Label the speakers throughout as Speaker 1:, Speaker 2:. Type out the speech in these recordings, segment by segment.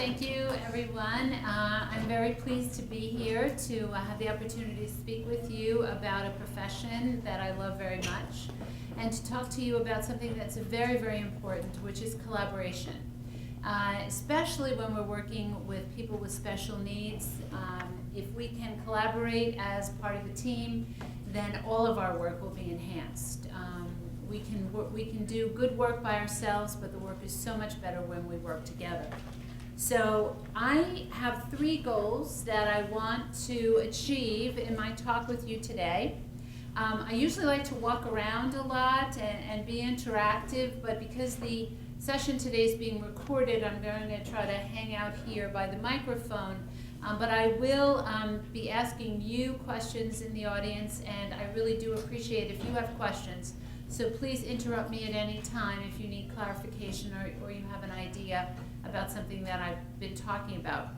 Speaker 1: Thank you, everyone. I'm very pleased to be here to have the opportunity to speak with you about a profession that I love very much, and to talk to you about something that's very, very important, which is collaboration. Especially when we're working with people with special needs. If we can collaborate as part of a team, then all of our work will be enhanced. We can do good work by ourselves, but the work is so much better when we work together. So I have 3 goals that I want to achieve in my talk with you today. I usually like to walk around a lot and be interactive, but because the session today is being recorded, I'm going to try to hang out here by the microphone. But I will be asking you questions in the audience, and I really do appreciate if you have questions. So please interrupt me at any time if you need clarification or you have an idea about something that I've been talking about.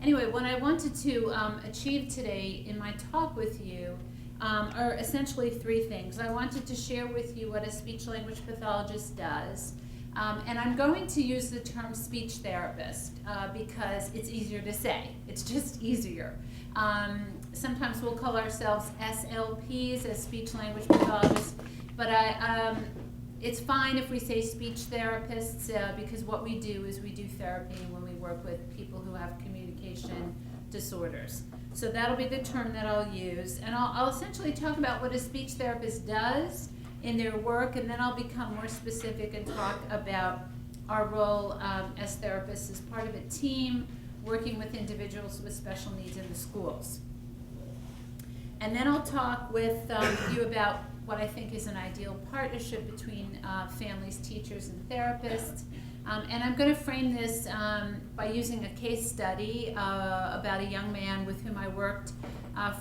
Speaker 1: Anyway, what I wanted to achieve today in my talk with you are essentially 3 things. I wanted to share with you what a speech-language pathologist does. And I'm going to use the term speech therapist because it's easier to say. It's just easier. Sometimes we'll call ourselves SLPs, as speech-language pathologists, but it's fine if we say speech therapists because what we do is we do therapy when we work with people who have communication disorders. So that'll be the term that I'll use. And I'll essentially talk about what a speech therapist does in their work, and then I'll become more specific and talk about our role as therapists as part of a team working with individuals with special needs in the schools. And then I'll talk with you about what I think is an ideal partnership between families, teachers, and therapists. And I'm going to frame this by using a case study about a young man with whom I worked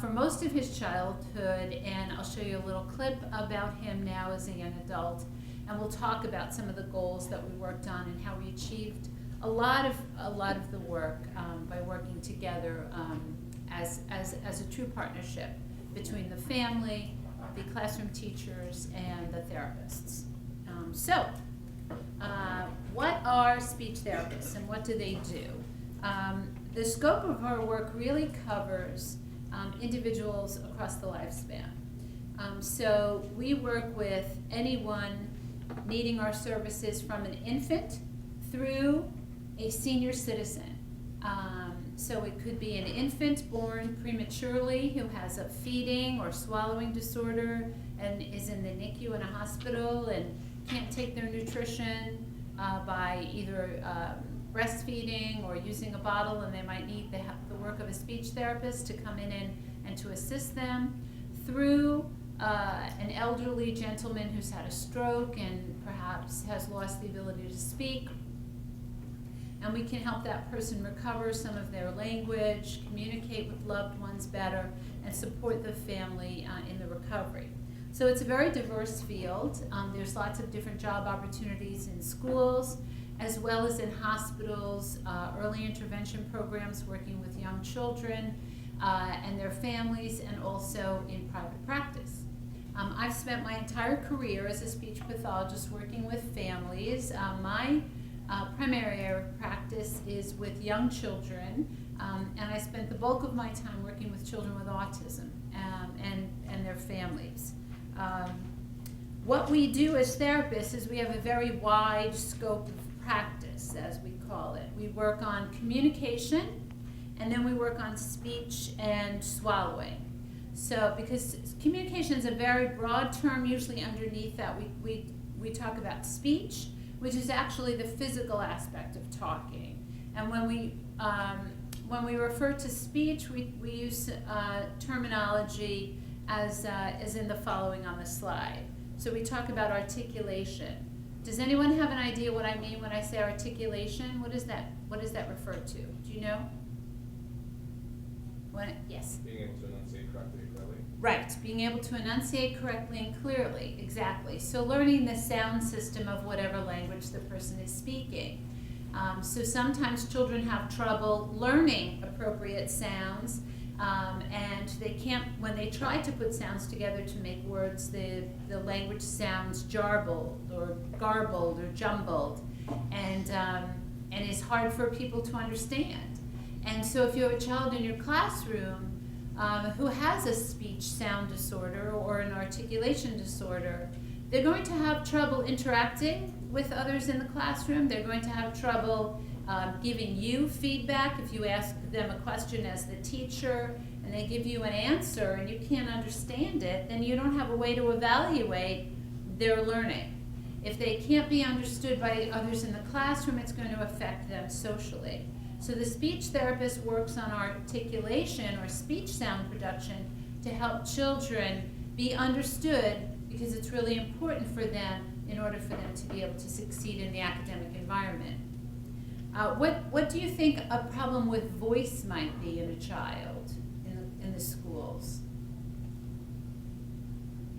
Speaker 1: for most of his childhood, and I'll show you a little clip about him now as a young adult, and we'll talk about some of the goals that we worked on and how we achieved a lot of the work by working together as a true partnership between the family, the classroom teachers, and the therapists. What are speech therapists and what do they do? The scope of our work really covers individuals across the lifespan. So we work with anyone needing our services from an infant through a senior citizen. So it could be an infant born prematurely who has a feeding or swallowing disorder and is in the NICU in a hospital and can't take their nutrition by either breastfeeding or using a bottle, and they might need the work of a speech therapist to come in and to assist them, through an elderly gentleman who's had a stroke and perhaps has lost the ability to speak. And we can help that person recover some of their language, communicate with loved ones better, and support the family in the recovery. So it's a very diverse field. There's lots of different job opportunities in schools, as well as in hospitals, early intervention programs working with young children and their families, and also in private practice. I've spent my entire career as a speech pathologist working with families. My primary area of practice is with young children, and I spent the bulk of my time working with children with autism and their families. What we do as therapists is we have a very wide scope of practice, as we call it. We work on communication, and then we work on speech and swallowing. So because communication is a very broad term, usually underneath that we talk about speech, which is actually the physical aspect of talking. And when we refer to speech, we use terminology as in the following on the slide. So we talk about articulation. Does anyone have an idea what I mean when I say articulation? What does that refer to? Do you know? Yes?
Speaker 2: Being able to enunciate correctly and clearly.
Speaker 1: Right, being able to enunciate correctly and clearly, exactly. So learning the sound system of whatever language the person is speaking. So sometimes children have trouble learning appropriate sounds, and they can't, when they try to put sounds together to make words, the language sounds jarbled or garbled or jumbled. And and is hard for people to understand. And so if you have a child in your classroom who has a speech sound disorder or an articulation disorder, they're going to have trouble interacting with others in the classroom. They're going to have trouble giving you feedback. If you ask them a question as the teacher and they give you an answer and you can't understand it, then you don't have a way to evaluate their learning. If they can't be understood by others in the classroom, it's going to affect them socially. So the speech therapist works on articulation or speech sound production to help children be understood, because it's really important for them in order for them to be able to succeed in the academic environment. What do you think a problem with voice might be in a child in the schools?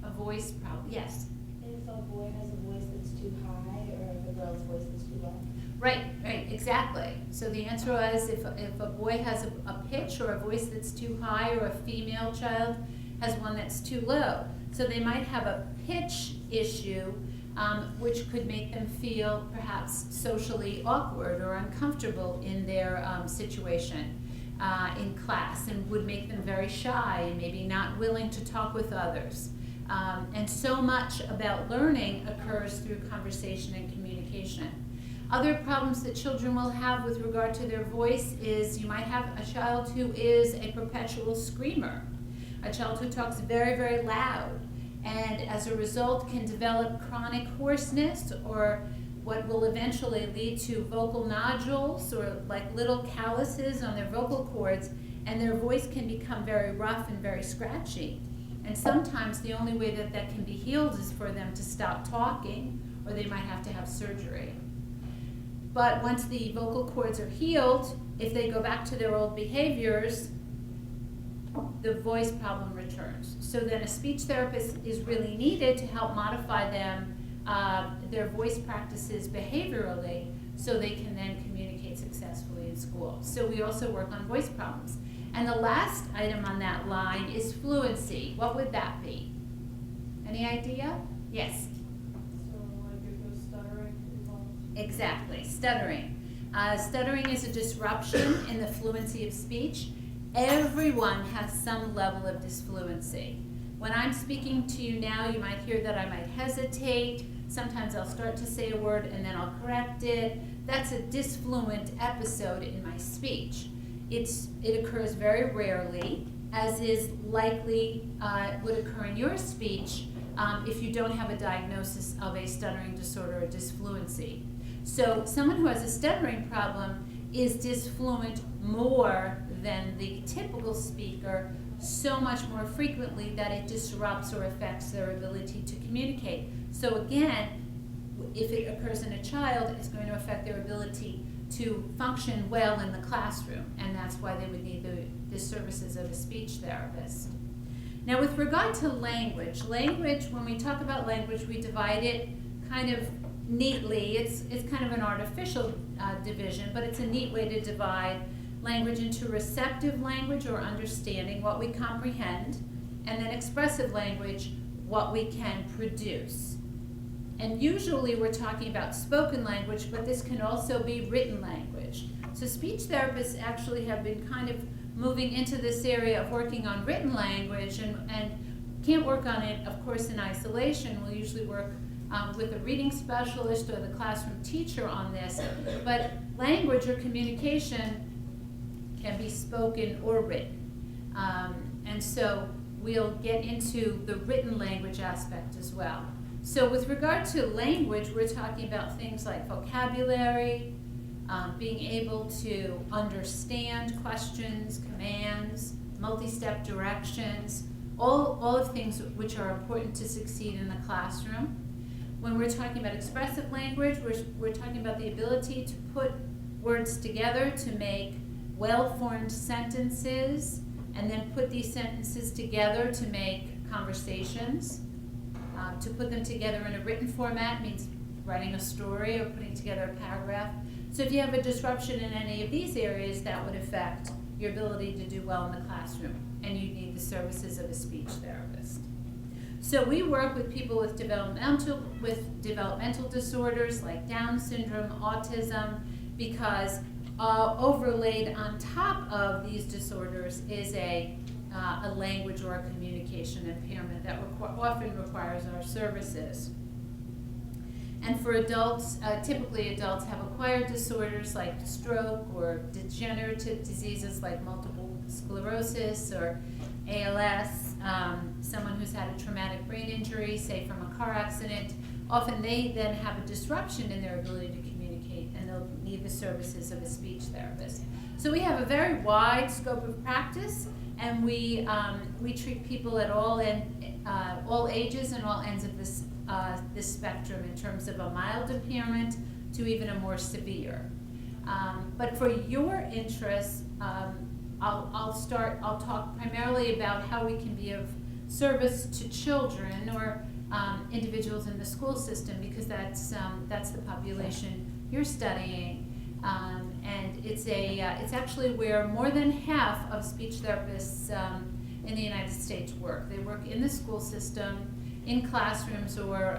Speaker 1: A voice problem, yes.
Speaker 3: If a boy has a voice that's too high, or if a girl's voice that's too low.
Speaker 1: Right, exactly. So the answer was if a boy has a pitch or a voice that's too high, or a female child has one that's too low. So they might have a pitch issue, which could make them feel perhaps socially awkward or uncomfortable in their situation in class, and would make them very shy and maybe not willing to talk with others. And so much about learning occurs through conversation and communication. Other problems that children will have with regard to their voice is you might have a child who is a perpetual screamer, a child who talks very, very loud, and as a result can develop chronic hoarseness, or what will eventually lead to vocal nodules, or like little calluses on their vocal cords, and their voice can become very rough and very scratchy. And sometimes the only way that can be healed is for them to stop talking, or they might have to have surgery. But once the vocal cords are healed, if they go back to their old behaviors, the voice problem returns. So then a speech therapist is really needed to help modify them, their voice practices behaviorally, so they can then communicate successfully in school. So we also work on voice problems. And the last item on that line is fluency. What would that be? Any idea? Yes.
Speaker 4: So like if there's stuttering involved?
Speaker 1: Exactly, stuttering. Stuttering is a disruption in the fluency of speech. Everyone has some level of disfluency. When I'm speaking to you now, you might hear that I might hesitate. Sometimes I'll start to say a word and then I'll correct it. That's a disfluent episode in my speech. It occurs very rarely, as is likely would occur in your speech if you don't have a diagnosis of a stuttering disorder or disfluency. So someone who has a stuttering problem is disfluent more than the typical speaker, so much more frequently that it disrupts or affects their ability to communicate. So again, if it occurs in a child, it's going to affect their ability to function well in the classroom, and that's why they would need the services of a speech therapist. Now with regard to language, when we talk about language, we divide it kind of neatly. It's kind of an artificial division, but it's a neat way to divide language into receptive language, or understanding, what we comprehend, and then expressive language, what we can produce. And usually we're talking about spoken language, but this can also be written language. So speech therapists actually have been kind of moving into this area of working on written language, and can't work on it, of course, in isolation. We'll usually work with a reading specialist or the classroom teacher on this. But language or communication can be spoken or written. And so we'll get into the written language aspect as well. So with regard to language, we're talking about things like vocabulary, being able to understand questions, commands, multi-step directions, all of things which are important to succeed in the classroom. When we're talking about expressive language, we're talking about the ability to put words together to make well-formed sentences, and then put these sentences together to make conversations. To put them together in a written format means writing a story or putting together a paragraph. So if you have a disruption in any of these areas, that would affect your ability to do well in the classroom, and you need the services of a speech therapist. So we work with people with developmental disorders like Down syndrome, autism, because overlaid on top of these disorders is a language or a communication impairment that often requires our services. And for adults, typically adults have acquired disorders like stroke or degenerative diseases like multiple sclerosis or ALS, someone who's had a traumatic brain injury, say from a car accident. Often they then have a disruption in their ability to communicate, and they'll need the services of a speech therapist. So we have a very wide scope of practice, and we treat people at all ages and all ends of this spectrum in terms of a mild impairment to even a more severe. But for your interests, I'll talk primarily about how we can be of service to children or individuals in the school system, because that's the population you're studying. And it's actually where more than half of speech therapists in the United States work. They work in the school system, in classrooms, or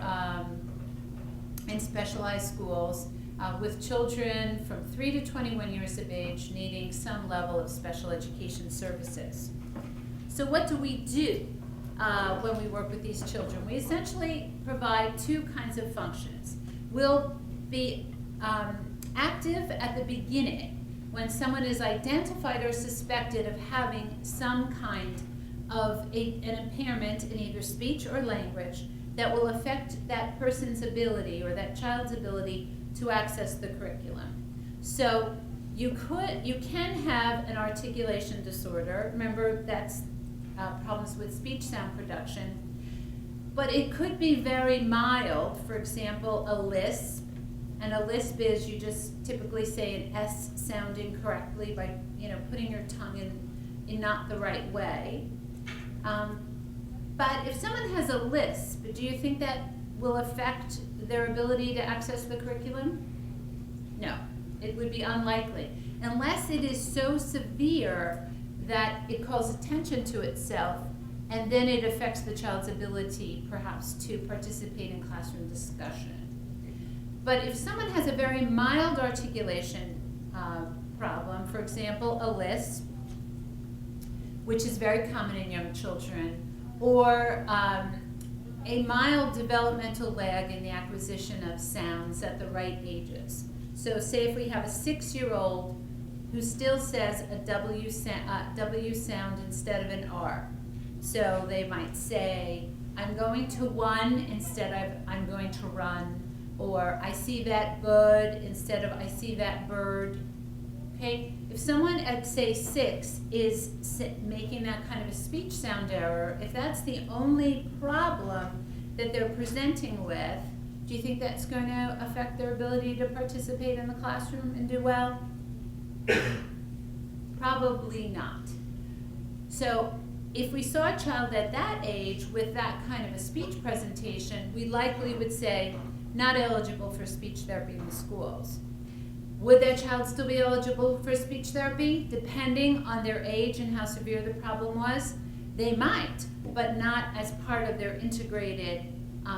Speaker 1: in specialized schools with children from 3 to 21 years of age needing some level of special education services. So what do we do when we work with these children? We essentially provide two kinds of functions. We'll be active at the beginning when someone is identified or suspected of having some kind of an impairment in either speech or language that will affect that person's ability or that child's ability to access the curriculum. So you can have an articulation disorder. Remember, that's problems with speech sound production. But it could be very mild. For example, a lisp. And a lisp is you just typically say an S sound incorrectly by putting your tongue in not the right way. But if someone has a lisp, do you think that will affect their ability to access the curriculum? No, it would be unlikely, unless it is so severe that it calls attention to itself, and then it affects the child's ability, perhaps, to participate in classroom discussion. But if someone has a very mild articulation problem, for example, a lisp, which is very common in young children, or a mild developmental lag in the acquisition of sounds at the right ages. So say if we have a 6-year-old who still says a W sound instead of an R. So they might say, I'm going to one instead of I'm going to run, or I see that bird instead of I see that bird. Okay, if someone at say 6 is making that kind of a speech sound error, if that's the only problem that they're presenting with, do you think that's going to affect their ability to participate in the classroom and do well? Probably not. So if we saw a child at that age with that kind of a speech presentation, we likely would say, not eligible for speech therapy in the schools. Would that child still be eligible for speech therapy? Depending on their age and how severe the problem was, they might, but not as part of their integrated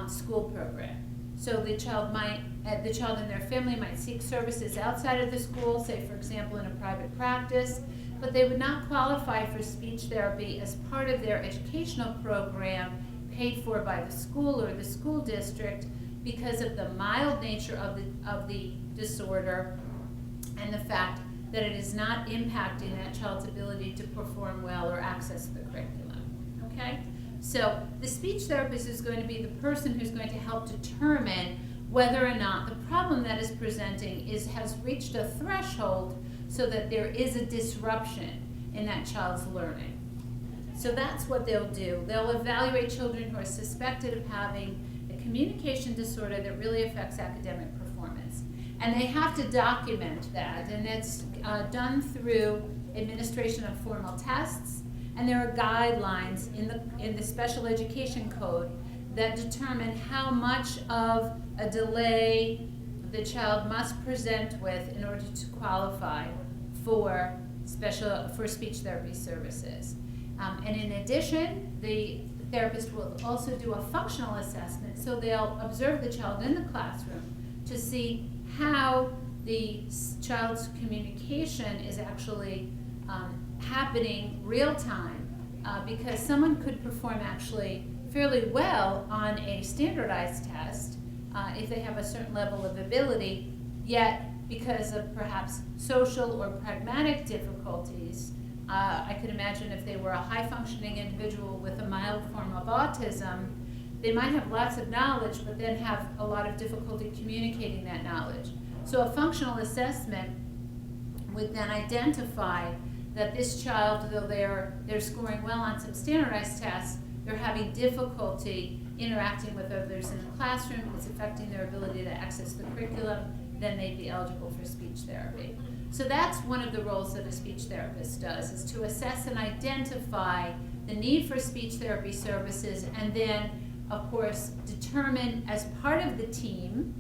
Speaker 1: school program. So the child and their family might seek services outside of the school, say for example in a private practice, but they would not qualify for speech therapy as part of their educational program paid for by the school or the school district because of the mild nature of the disorder and the fact that it is not impacting that child's ability to perform well or access the curriculum. Okay? So the speech therapist is going to be the person who's going to help determine whether or not the problem that is presenting has reached a threshold so that there is a disruption in that child's learning. So that's what they'll do. They'll evaluate children who are suspected of having a communication disorder that really affects academic performance. And they have to document that, and it's done through administration of formal tests, and there are guidelines in the special education code that determine how much of a delay the child must present with in order to qualify for speech therapy services. And in addition, the therapist will also do a functional assessment, so they'll observe the child in the classroom to see how the child's communication is actually happening real time, because someone could perform actually fairly well on a standardized test if they have a certain level of ability, yet because of perhaps social or pragmatic difficulties, I could imagine if they were a high-functioning individual with a mild form of autism, they might have lots of knowledge, but then have a lot of difficulty communicating that knowledge. So a functional assessment would then identify that this child, though they're scoring well on some standardized tests, they're having difficulty interacting with others in the classroom, it's affecting their ability to access the curriculum, then they'd be eligible for speech therapy. So that's one of the roles that a speech therapist does, is to assess and identify the need for speech therapy services, and then, of course, determine as part of the team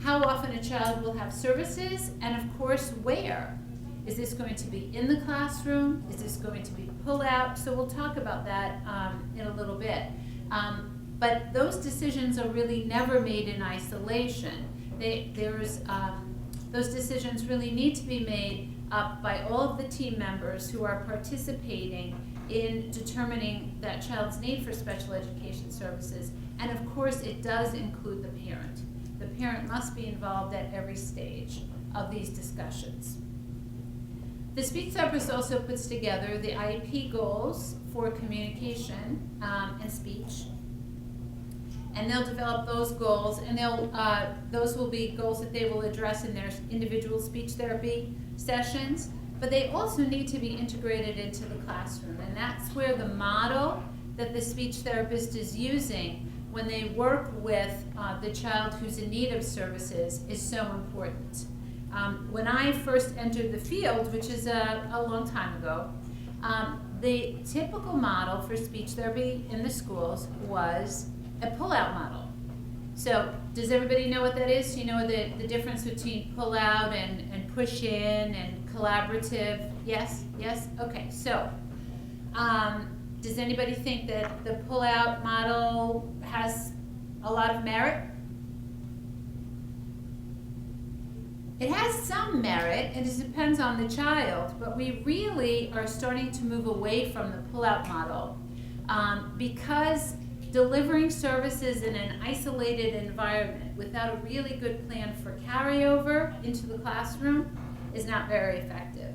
Speaker 1: how often a child will have services, and of course, where. Is this going to be in the classroom? Is this going to be pull-out? So we'll talk about that in a little bit. But those decisions are really never made in isolation. Those decisions really need to be made by all of the team members who are participating in determining that child's need for special education services. And of course, it does include the parent. The parent must be involved at every stage of these discussions. The speech therapist also puts together the IEP goals for communication and speech. And they'll develop those goals, and those will be goals that they will address in their individual speech therapy sessions, but they also need to be integrated into the classroom. And that's where the model that the speech therapist is using when they work with the child who's in need of services is so important. When I first entered the field, which is a long time ago, the typical model for speech therapy in the schools was a pull-out model. So does everybody know what that is? Do you know the difference between pull-out and push-in and collaborative? Yes? Yes? Okay, so does anybody think that the pull-out model has a lot of merit? It has some merit, and it depends on the child, but we really are starting to move away from the pull-out model because delivering services in an isolated environment without a really good plan for carryover into the classroom is not very effective.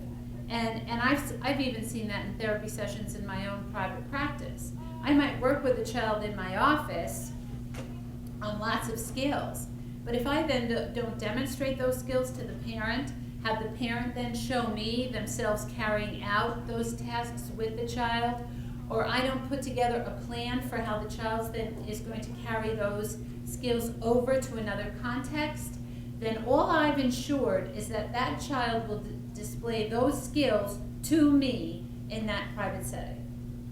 Speaker 1: And I've even seen that in therapy sessions in my own private practice. I might work with a child in my office on lots of skills, but if I then don't demonstrate those skills to the parent, have the parent then show me themselves carrying out those tasks with the child, or I don't put together a plan for how the child then is going to carry those skills over to another context, then all I've ensured is that that child will display those skills to me in that private setting.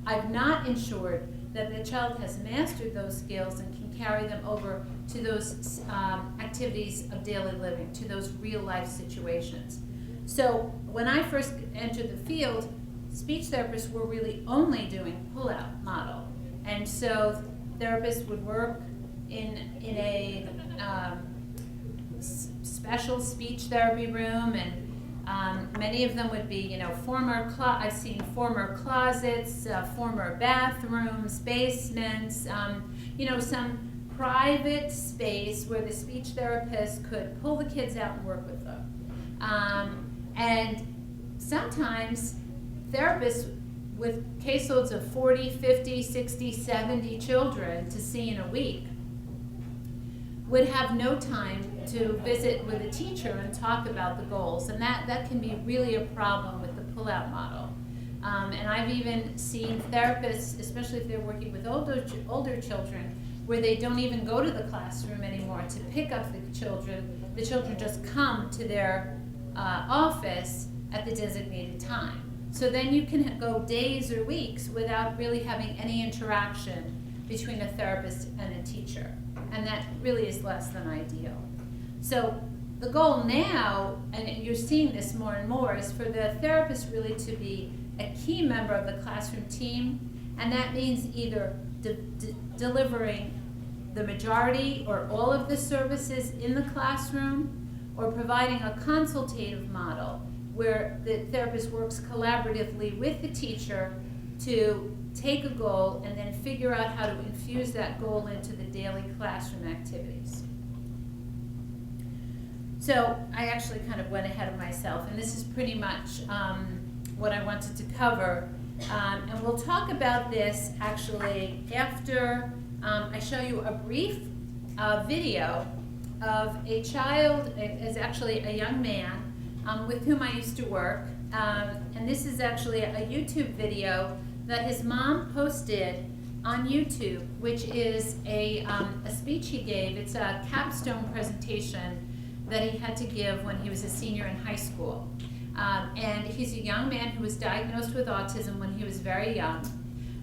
Speaker 1: I've not ensured that the child has mastered those skills and can carry them over to those activities of daily living, to those real life situations. So when I first entered the field, speech therapists were really only doing pull-out model. And so therapists would work in a special speech therapy room, and many of them would be, I've seen former closets, former bathrooms, basements, some private space where the speech therapist could pull the kids out and work with them. And sometimes therapists with caseloads of 40, 50, 60, 70 children to see in a week would have no time to visit with a teacher and talk about the goals. And that can be really a problem with the pull-out model. And I've even seen therapists, especially if they're working with older children, where they don't even go to the classroom anymore to pick up the children. The children just come to their office at the designated time. So then you can go days or weeks without really having any interaction between a therapist and a teacher. And that really is less than ideal. So the goal now, and you're seeing this more and more, is for the therapist really to be a key member of the classroom team, and that means either delivering the majority or all of the services in the classroom, or providing a consultative model where the therapist works collaboratively with the teacher to take a goal and then figure out how to infuse that goal into the daily classroom activities. So I actually kind of went ahead of myself, and this is pretty much what I wanted to cover. And we'll talk about this actually after I show you a brief video of a child, is actually a young man with whom I used to work. And this is actually a YouTube video that his mom posted on YouTube, which is a speech he gave. It's a capstone presentation that he had to give when he was a senior in high school. And he's a young man who was diagnosed with autism when he was very young.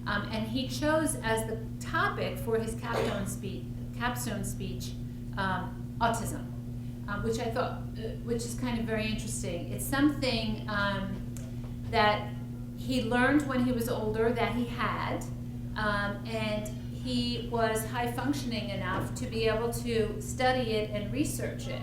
Speaker 1: And he chose as the topic for his capstone speech, autism, which I thought, which is kind of very interesting. It's something that he learned when he was older that he had, and he was high functioning enough to be able to study it and research it.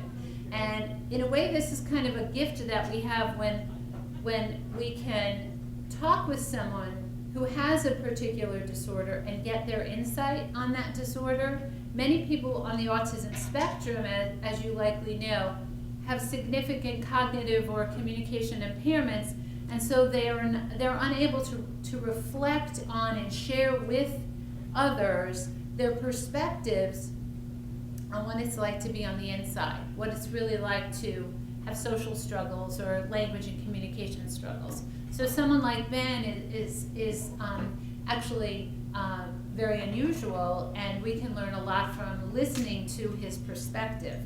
Speaker 1: And in a way, this is kind of a gift that we have when we can talk with someone who has a particular disorder and get their insight on that disorder. Many people on the autism spectrum, as you likely know, have significant cognitive or communication impairments, and so they're unable to reflect on and share with others their perspectives on what it's like to be on the inside, what it's really like to have social struggles or language and communication struggles. So someone like Ben is actually very unusual, and we can learn a lot from listening to his perspective.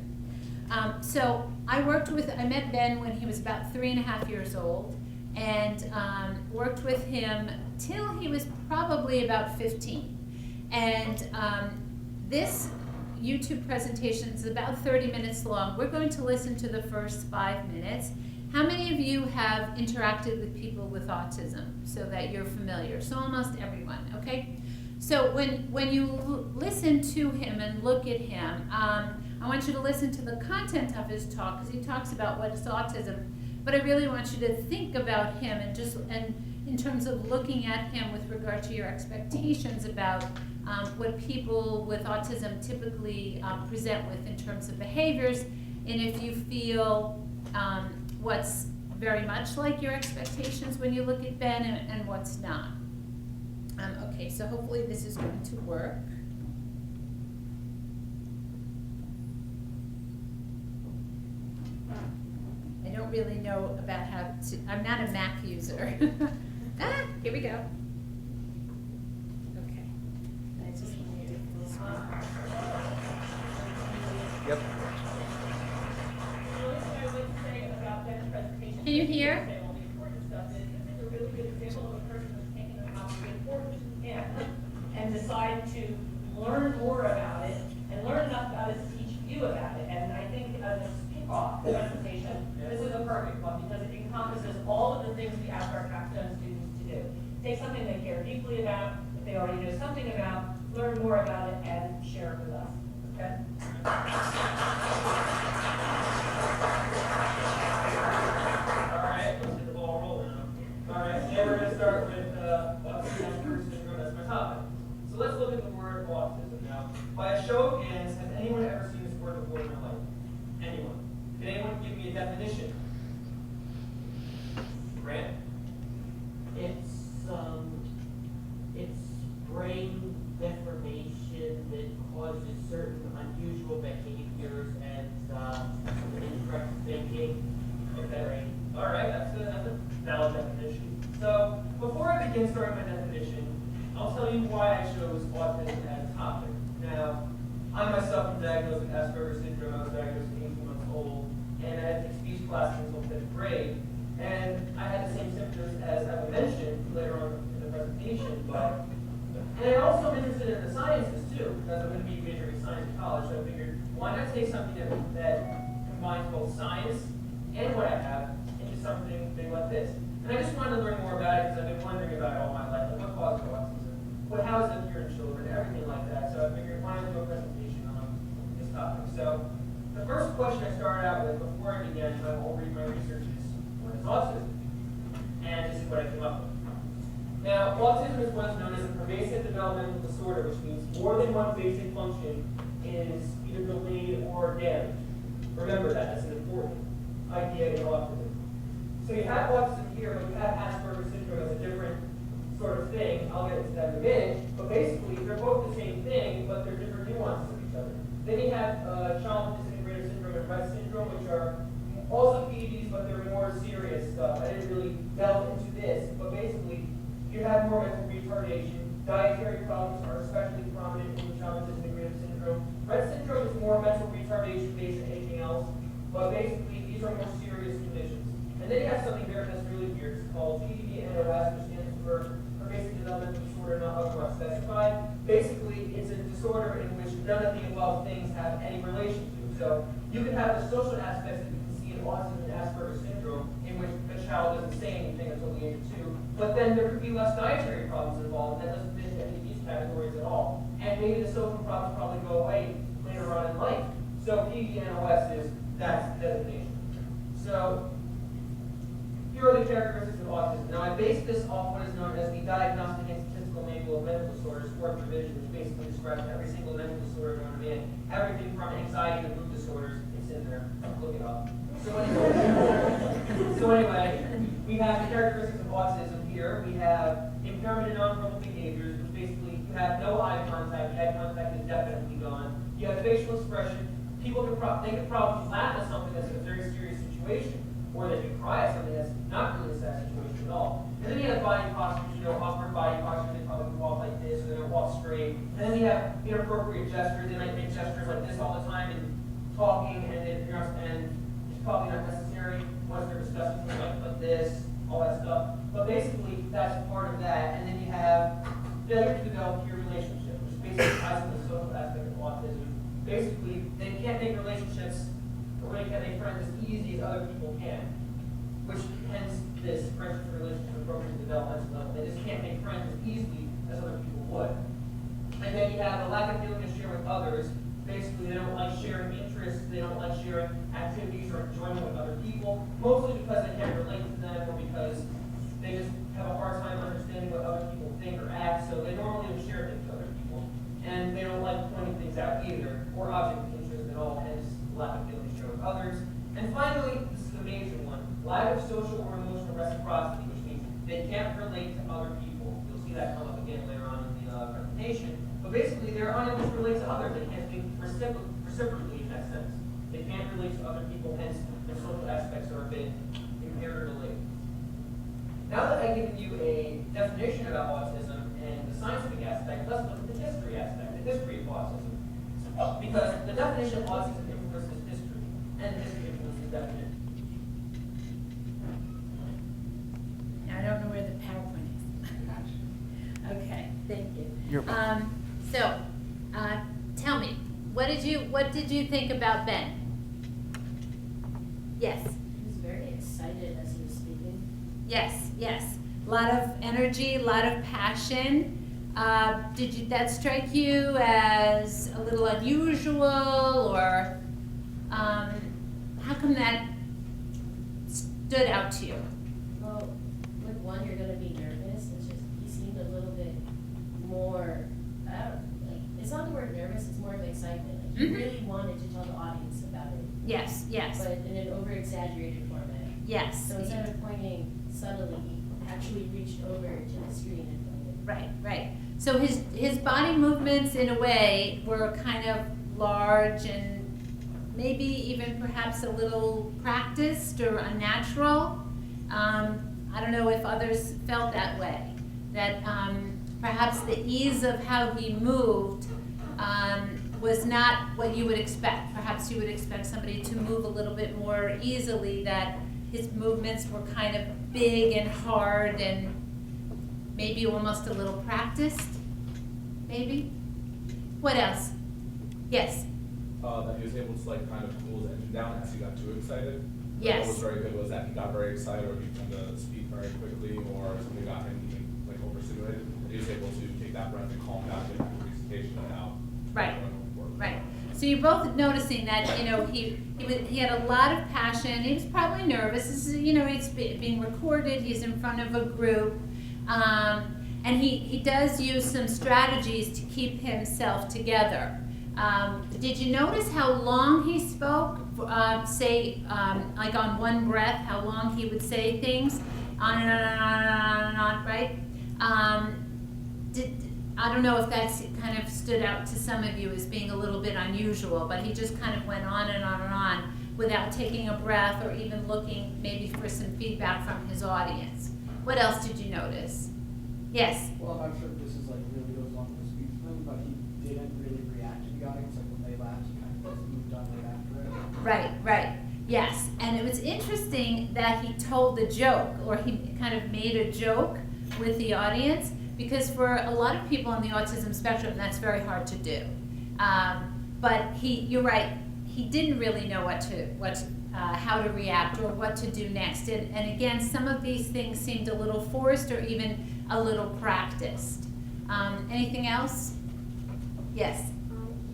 Speaker 1: So I met Ben when he was about 3.5 years old, and worked with him till he was probably about 15. And this YouTube presentation is about 30 minutes long. We're going to listen to the first 5 minutes. How many of you have interacted with people with autism so that you're familiar? So almost everyone, okay? So when you listen to him and look at him, I want you to listen to the content of his talk, because he talks about what is autism, but I really want you to think about him and in terms of looking at him with regard to your expectations about what people with autism typically present with in terms of behaviors, and if you feel what's very much like your expectations when you look at Ben and what's not. Okay, so hopefully this is going to work. I don't really know about how to, I'm not a Mac user. Here we go. Okay. I just want to do this one.
Speaker 2: Yep.
Speaker 1: Can you hear?
Speaker 5: And decide to learn more about it and learn enough about it to teach you about it. And I think the speak-off presentation, this is a perfect one because it encompasses all of the things we ask our capstone students to do. Take something they care deeply about, if they already know something about, learn more about it and share it with us. Okay?
Speaker 6: Alright, let's get the ball rolling. Alright, today we're going to start with autism syndrome. That's my topic. So let's look at the word autism. Now, by a show of hands, has anyone ever seen this word before in their life? Anyone? Can anyone give me a definition? Grant?
Speaker 7: It's brain deformation that causes certain unusual behaviors and incorrect thinking.
Speaker 6: Okay. All right, that's a valid definition. So before I begin starting my definition, I'll tell you why I chose autism as a topic. Now, I myself am diagnosed with Asperger's syndrome. I was diagnosed at 18 months old, and I had to take speech classes until 5th grade. And I had the same symptoms as I mentioned later on in the presentation, and I also am interested in the sciences too, because I'm going to be majoring in science in college, so I figured, why not take something that combines both science and what I have into something big like this. And I just wanted to learn more about it because I've been wondering about it all my life, like what causes autism, how does it appear in children, everything like that. So I figured, why not do a presentation on this topic. So the first question I started out with before autism. And this is what I came up with. Now, autism is what's known as a pervasive developmental disorder, which means more than one basic function is either delayed or damaged. Remember that, that's an important idea in autism. So you have autism here, but you have Asperger's syndrome as a different sort of thing. I'll get into that in a minute. But basically, they're both the same thing, but they're different nuances of each other. Then you have childhood disintegrated syndrome and Rett syndrome, which are also PEDs, but they're more serious stuff. I didn't really delve into this, but basically, you have more mental retardation. Dietary problems are especially prominent in childhood disintegrated syndrome. Rett syndrome is more mental retardation based on anything else, but basically, these are more serious conditions. And then you have something there that's really weird. It's called PDD-NOS, which stands for pervasive developmental disorder not otherwise specified. Basically, it's a disorder in which none of the above things have any relation to. So you can have the social aspects that you can see in autism and Asperger's syndrome, in which the child doesn't say anything until the age of 2. But then there could be less dietary problems involved, and that doesn't fit into any of these categories at all. And maybe the social problems probably go away later on in life. So PDD-NOS is that's the designation. So here are the characteristics of autism. Now, I based this off what is known as the Diagnostic and Statistical Manual of Mental Disorders, fourth revision, which basically describes every single mental disorder known to man. Everything from anxiety to mood disorders, it's in there. Look it up. So anyway, we have the characteristics of autism here. We have impairment in nonverbal behaviors, which basically you have no eye contact. Eye contact is definitely gone. You have facial expression. People could probably laugh at something that's a very serious situation, or they could cry at something that's not really a sad situation at all. And then you have body postures, awkward body postures. They probably walk like this, or they don't walk straight. And then you have inappropriate gestures. They might make gestures like this all the time and talking, and it's probably not necessary once they're discussing things like this, all that stuff. But basically, that's part of that. And then you have failure to develop peer relationship, which basically ties to the social aspect of autism. Basically, they can't make relationships, or they can't make friends as easy as other people can, which hence this friendship relationship approach to developmental level. They just can't make friends as easily as other people would. And then you have a lack of feeling to share with others. Basically, they don't like sharing interests, they don't like sharing activities or enjoyment with other people, mostly because they can't relate to them or because they just have a hard time understanding what other people think or act, so they normally don't share things with other people. And they don't like pointing things out either, or object of interest at all, hence lack of feeling to share with others. And finally, this is a major one, lack of social or emotional reciprocity, which means they can't relate to other people. You'll see that come up again later on in the presentation. But basically, they're unable to relate to others. They can't think reciprocally in that sense. They can't relate to other people, hence their social aspects are a bit impaired or delayed. Now that I've given you a definition about autism and the scientific aspect, let's look at the history aspect, the history of autism. Because the definition of autism influences history, and history influences the definition.
Speaker 1: Now, I don't know where the PowerPoint is. Okay, thank you.
Speaker 8: You're welcome.
Speaker 1: So, tell me, what did you think about Ben? Yes.
Speaker 3: He was very excited as he was speaking.
Speaker 1: Yes, yes. A lot of energy, a lot of passion. Did that strike you as a little unusual, or how come that stood out to you?
Speaker 3: Well, with one, you're gonna be nervous. It's just, he seemed a little bit more, I don't know, like, it's not the word nervous, it's more of excitement. Like, he
Speaker 1: Mhm.
Speaker 3: really wanted to tell the audience about it,
Speaker 1: Yes, yes,
Speaker 3: but in an over-exaggerated format.
Speaker 1: yes.
Speaker 3: So instead of pointing subtly, he actually reached over to the screen and pointed.
Speaker 1: Right, right. So his body movements, in a way, were kind of large and maybe even perhaps a little practiced or unnatural. I don't know if others felt that way. That perhaps the ease of how he moved was not what you would expect. Perhaps you would expect somebody to move a little bit more easily, that his movements were kind of big and hard and maybe almost a little practiced, maybe? What else? Yes?
Speaker 2: That he was able to like kind of cool his engine down as he got too excited.
Speaker 1: Yes.
Speaker 2: What was very good was that he got very excited, or he tended to speak very quickly, or something got him even like overstimulated. And he was able to take that breath and calm down, get the presentation out.
Speaker 1: Right. Right. So you're both noticing that, you know, he had a lot of passion. He was probably nervous. This is, you know, it's being recorded. He's in front of a group. And he does use some strategies to keep himself together. Did you notice how long he spoke? Like on one breath, how long he would say things? On and on and on and on and on, right? I don't know if that's kind of stood out to some of you as being a little bit unusual, but he just kind of went on and on and on without taking a breath or even looking maybe for some feedback from his audience. What else did you notice? Yes?
Speaker 8: Well, I'm not sure if this is like really goes along with the speech thing, but he didn't really react to the audience. Like when they laughed, he kind of just moved on right after it.
Speaker 1: Right. Yes. And it was interesting that he told a joke, or he kind of made a joke with the audience, because for a lot of people on the autism spectrum, that's very hard to do. But you're right, he didn't really know how to react or what to do next. And again, some of these things seemed a little forced or even a little practiced. Anything else? Yes.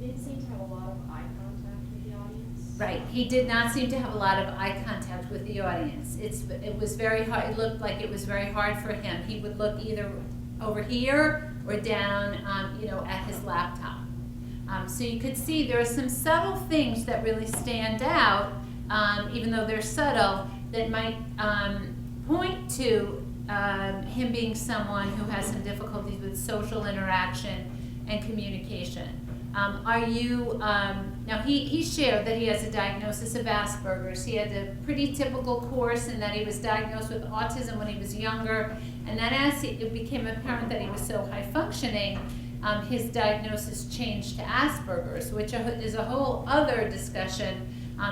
Speaker 4: He didn't seem to have a lot of eye contact with the audience.
Speaker 1: Right, he did not seem to have a lot of eye contact with the audience. It was very hard. It looked like it was very hard for him. He would look either over here or down, you know, at his laptop. So you could see there are some subtle things that really stand out, even though they're subtle, that might point to him being someone who has some difficulties with social interaction and communication. Now he shared that he has a diagnosis of Asperger's. He had a pretty typical course in that he was diagnosed with autism when he was younger, and then as it became apparent that he was so high functioning, his diagnosis changed to Asperger's, which is a whole other discussion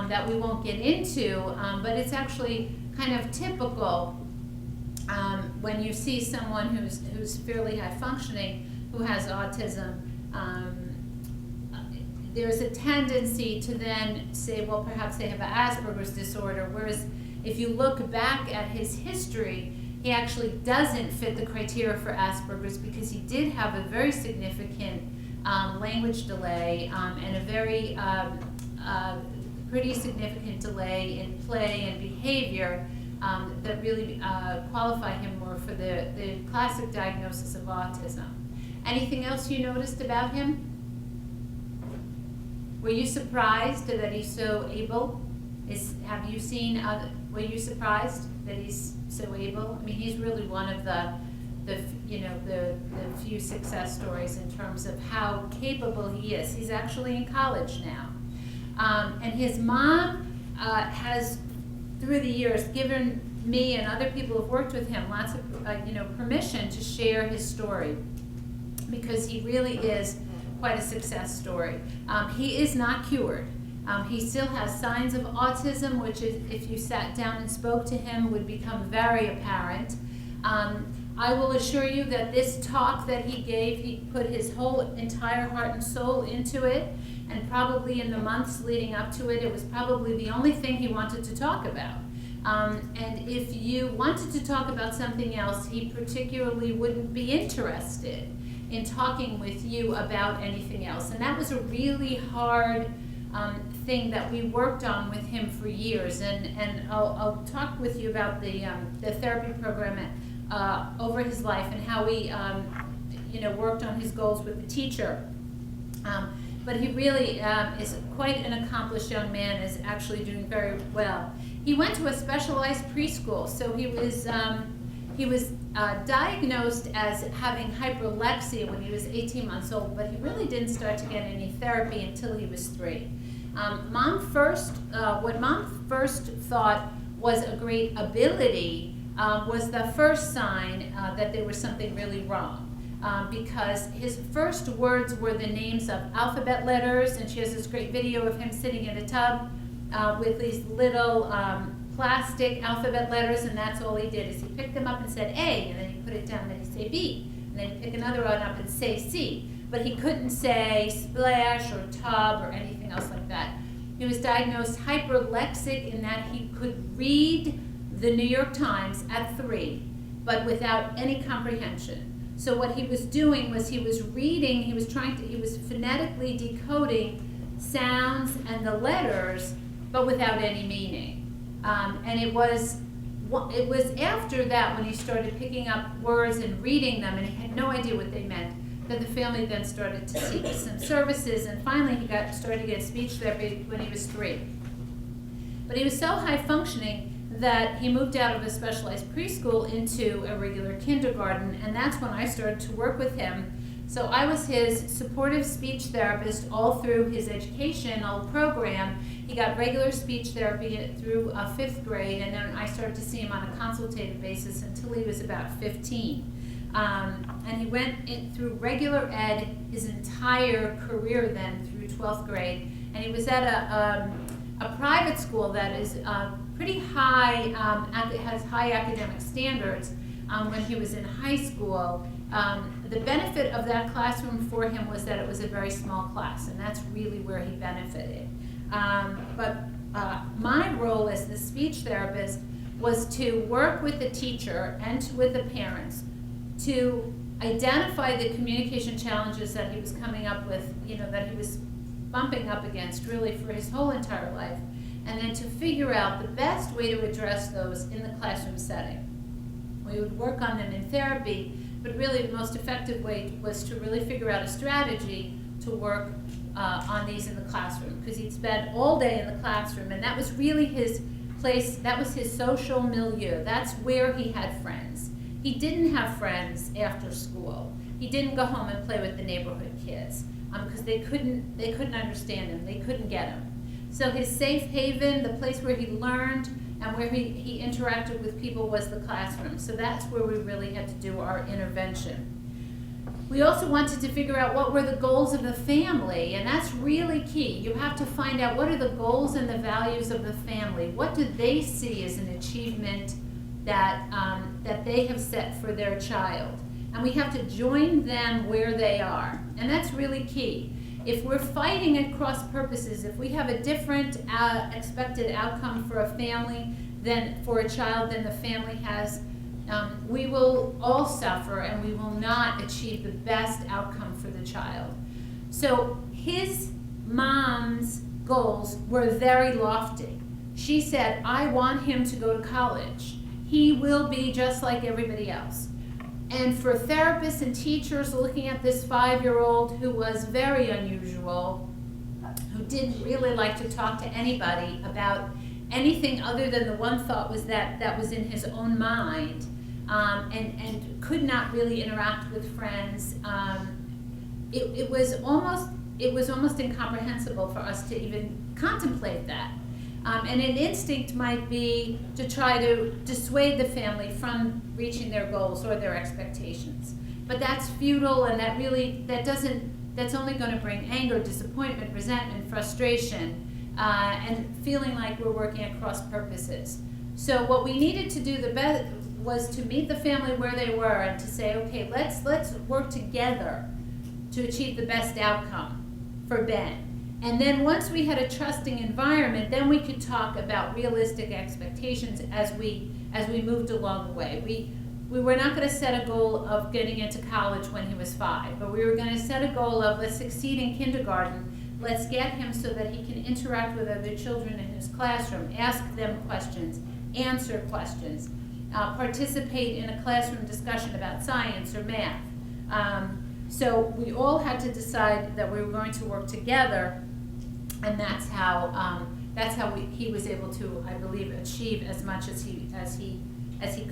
Speaker 1: that we won't get into, but it's actually kind of typical when you see someone who's fairly high functioning who has autism. There's a tendency to then say, well, perhaps they have an Asperger's disorder, whereas if you look back at his history, he actually doesn't fit the criteria for Asperger's, because he did have a very significant language delay and a very pretty significant delay in play and behavior that really qualify him more for the classic diagnosis of autism. Anything else you noticed about him? Were you surprised that he's so able? Were you surprised that he's so able? I mean, he's really one of the few success stories in terms of how capable he is. He's actually in college now. And his mom has, through the years, given me and other people who've worked with him lots of permission to share his story, because he really is quite a success story. He is not cured. He still has signs of autism, which if you sat down and spoke to him would become very apparent. I will assure you that this talk that he gave, he put his whole entire heart and soul into it, and probably in the months leading up to it, it was probably the only thing he wanted to talk about. And if you wanted to talk about something else, he particularly wouldn't be interested in talking with you about anything else. And that was a really hard thing that we worked on with him for years. And I'll talk with you about the therapy program over his life and how we worked on his goals with the teacher. But he really is quite an accomplished young man, is actually doing very well. He went to a specialized preschool, so he was diagnosed as having hyperlexia when he was 18 months old, but he really didn't start to get any therapy until he was 3. What Mom first thought was a great ability was the first sign that there was something really wrong. Because his first words were the names of alphabet letters, and she has this great video of him sitting in a tub with these little plastic alphabeet letters, and that's all he did, is he picked them up and said A, and then he put it down and then he'd say B, and then he'd pick another one up and say C, but he couldn't say splash or tub or anything else like that. He was diagnosed hyperlexic in that he could read the New York Times at 3, but without any comprehension. So what he was doing was he was phonetically decoding sounds and the letters, but without any meaning. And it was after that, when he started picking up words and reading them, and he had no idea what they meant, that the family then started to seek some services, and finally he started to get speech therapy when he was 3. But he was so high functioning that he moved out of a specialized preschool into a regular kindergarten, and that's when I started to work with him. So I was his supportive speech therapist all through his educational program. He got regular speech therapy through 5th grade, and then I started to see him on a consultative basis until he was about 15. And he went through regular ed his entire career then through 12th grade, and he was at a private school that is pretty high, has high academic standards. When he was in high school, the benefit of that classroom for him was that it was a very small class, and that's really where he benefited. But my role as the speech therapist was to work with the teacher and with the parents to identify the communication challenges that he was coming up with, that he was bumping up against really for his whole entire life, and then to figure out the best way to address those in the classroom setting. We would work on them in therapy, but really the most effective way was to really figure out a strategy to work on these in the classroom, because he'd spend all day in the classroom, and that was really his place, that was his social milieu. That's where he had friends. He didn't have friends after school. He didn't go home and play with the neighborhood kids because they couldn't understand him. They couldn't get him. So his safe haven, the place where he learned and where he interacted with people, was the classroom. So that's where we really had to do our intervention. We also wanted to figure out what were the goals of the family, and that's really key. You have to find out what are the goals and the values of the family. What do they see as an achievement that they have set for their child? And we have to join them where they are, and that's really key. If we're fighting at cross purposes, if we have a different expected outcome for a family than for a child than the family has, we will all suffer, and we will not achieve the best outcome for the child. So his mom's goals were very lofty. She said, I want him to go to college. He will be just like everybody else. And for therapists and teachers looking at this 5-year-old who was very unusual, who didn't really like to talk to anybody about anything other than the one thought was that was in his own mind, and could not really interact with friends, it was almost incomprehensible for us to even contemplate that. And an instinct might be to try to dissuade the family from reaching their goals or their expectations. But that's futile, and that's only going to bring anger, disappointment, resentment, frustration, and feeling like we're working at cross purposes. So what we needed to do the best was to meet the family where they were and to say, okay, let's work together to achieve the best outcome for Ben. And then once we had a trusting environment, then we could talk about realistic expectations as we moved along the way. We were not going to set a goal of getting into college when he was 5, but we were going to set a goal of let's succeed in kindergarten. Let's get him so that he can interact with other children in his classroom, ask them questions, answer questions, participate in a classroom discussion about science or math. So we all had to decide that we were going to work together. And that's how he was able to, I believe, achieve as much as he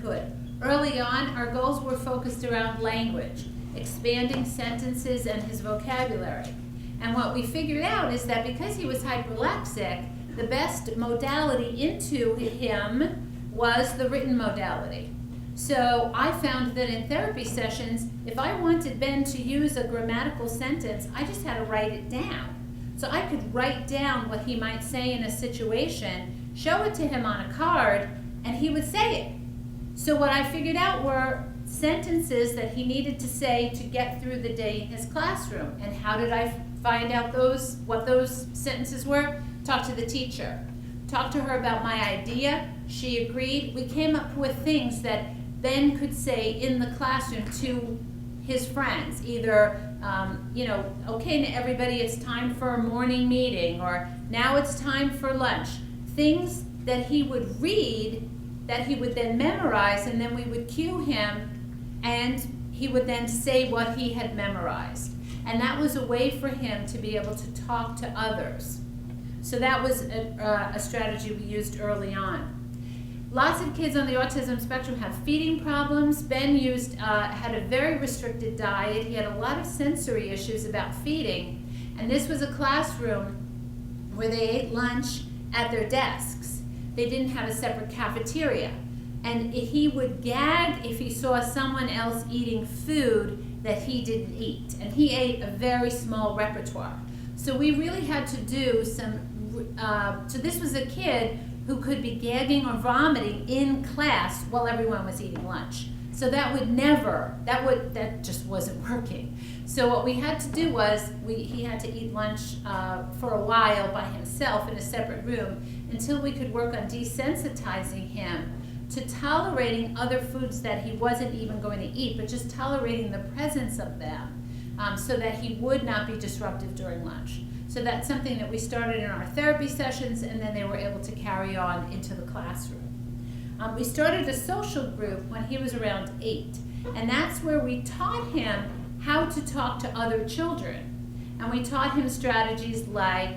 Speaker 1: could. Early on, our goals were focused around language, expanding sentences and his vocabulary. And what we figured out is that because he was hyperlexic, the best modality into him was the written modality. So I found that in therapy sessions, if I wanted Ben to use a grammatical sentence, I just had to write it down. So I could write down what he might say in a situation, show it to him on a card, and he would say it. So what I figured out were sentences that he needed to say to get through the day in his classroom. And how did I find out what those sentences were? Talk to the teacher. Talk to her about my idea. She agreed. We came up with things that Ben could say in the classroom to his friends, either, okay, everybody, it's time for a morning meeting, or now it's time for lunch. Things that he would read that he would then memorize, and then we would cue him, and he would then say what he had memorized. And that was a way for him to be able to talk to others. So that was a strategy we used early on. Lots of kids on the autism spectrum have feeding problems. Ben had a very restricted diet. He had a lot of sensory issues about feeding. And this was a classroom where they ate lunch at their desks. They didn't have a separate cafeteria. And he would gag if he saw someone else eating food that he didn't eat. And he ate a very small repertoire. So we really had to do some, so this was a kid who could be gagging or vomiting in class while everyone was eating lunch. So that just wasn't working. So what we had to do was, he had to eat lunch for a while by himself in a separate room until we could work on desensitizing him to tolerating other foods that he wasn't even going to eat, but just tolerating the presence of them so that he would not be disruptive during lunch. So that's something that we started in our therapy sessions, and then they were able to carry on into the classroom. We started a social group when he was around 8, and that's where we taught him how to talk to other children. And we taught him strategies like,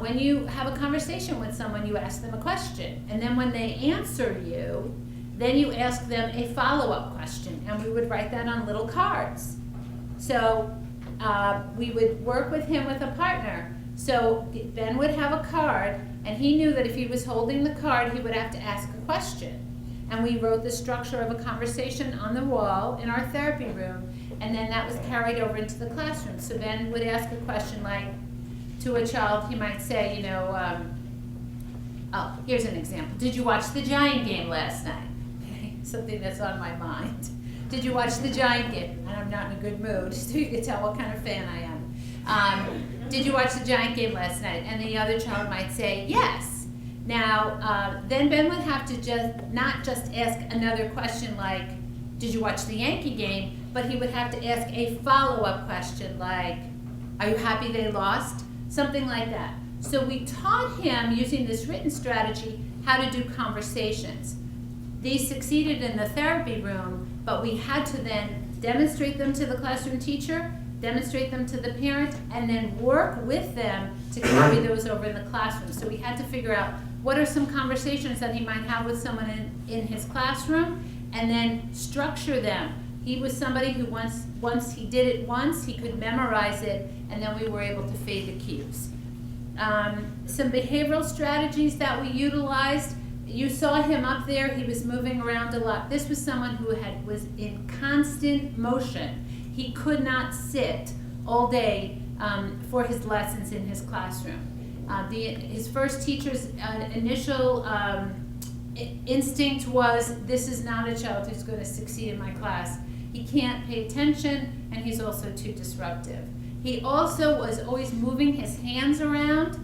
Speaker 1: when you have a conversation with someone, you ask them a question, and then when they answer you, then you ask them a follow-up question, and we would write that on little cards. So we would work with him with a partner. So Ben would have a card, and he knew that if he was holding the card, he would have to ask a question. And we wrote the structure of a conversation on the wall in our therapy room, and then that was carried over into the classroom. So Ben would ask a question like, to a child, he might say, oh, here's an example. Did you watch the Giant game last night? Something that's on my mind. Did you watch the Giant game? And I'm not in a good mood, so you can tell what kind of fan I am. Did you watch the Giant game last night? And the other child might say, yes. Now, then Ben would have to not just ask another question like, did you watch the Yankee game? But he would have to ask a follow-up question like, are you happy they lost? Something like that. So we taught him, using this written strategy, how to do conversations. These succeeded in the therapy room, but we had to then demonstrate them to the classroom teacher, demonstrate them to the parent, and then work with them to carry those over in the classroom. So we had to figure out what are some conversations that he might have with someone in his classroom, and then structure them. He was somebody who once he did it once, he could memorize it, and then we were able to fade the cues. Some behavioral strategies that we utilized. You saw him up there, he was moving around a lot. This was someone who was in constant motion. He could not sit all day for his lessons in his classroom. His first teacher's initial instinct was, this is not a child who's going to succeed in my class. He can't pay attention, and he's also too disruptive. He also was always moving his hands around,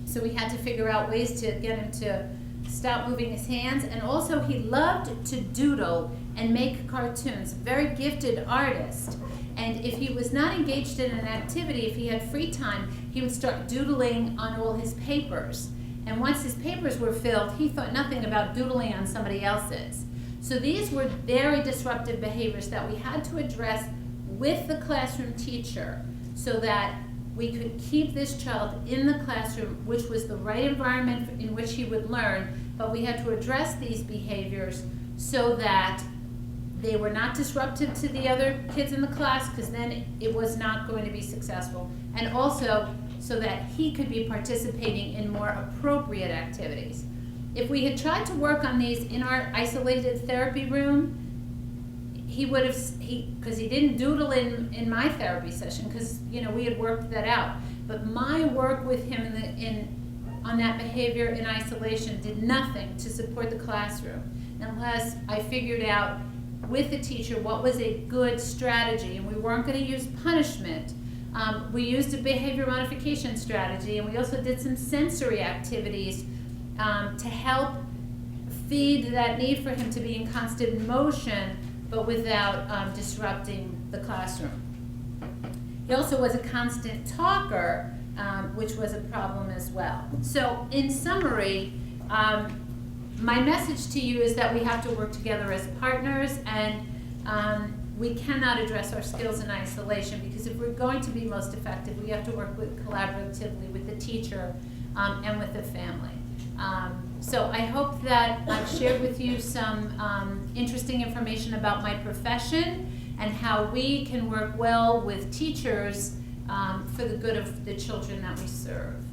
Speaker 1: so we had to figure out ways to get him to stop moving his hands. And also he loved to doodle and make cartoons, very gifted artist. And if he was not engaged in an activity, if he had free time, he would start doodling on all his papers. And once his papers were filled, he thought nothing about doodling on somebody else's. So these were very disruptive behaviors that we had to address with the classroom teacher so that we could keep this child in the classroom, which was the right environment in which he would learn, but we had to address these behaviors so that they were not disruptive to the other kids in the class, because then it was not going to be successful, and also so that he could be participating in more appropriate activities. If we had tried to work on these in our isolated therapy room, he would have, because he didn't doodle in my therapy session, because we had worked that out. But my work with him on that behavior in isolation did nothing to support the classroom unless I figured out with the teacher what was a good strategy. And we weren't going to use punishment. We used a behavior modification strategy, and we also did some sensory activities to help feed that need for him to be in constant motion, but without disrupting the classroom. He also was a constant talker, which was a problem as well. So in summary, my message to you is that we have to work together as partners, and we cannot address our skills in isolation, because if we're going to be most effective, we have to work collaboratively with the teacher and with the family. So I hope that I've shared with you some interesting information about my profession and how we can work well with teachers for the good of the children that we serve.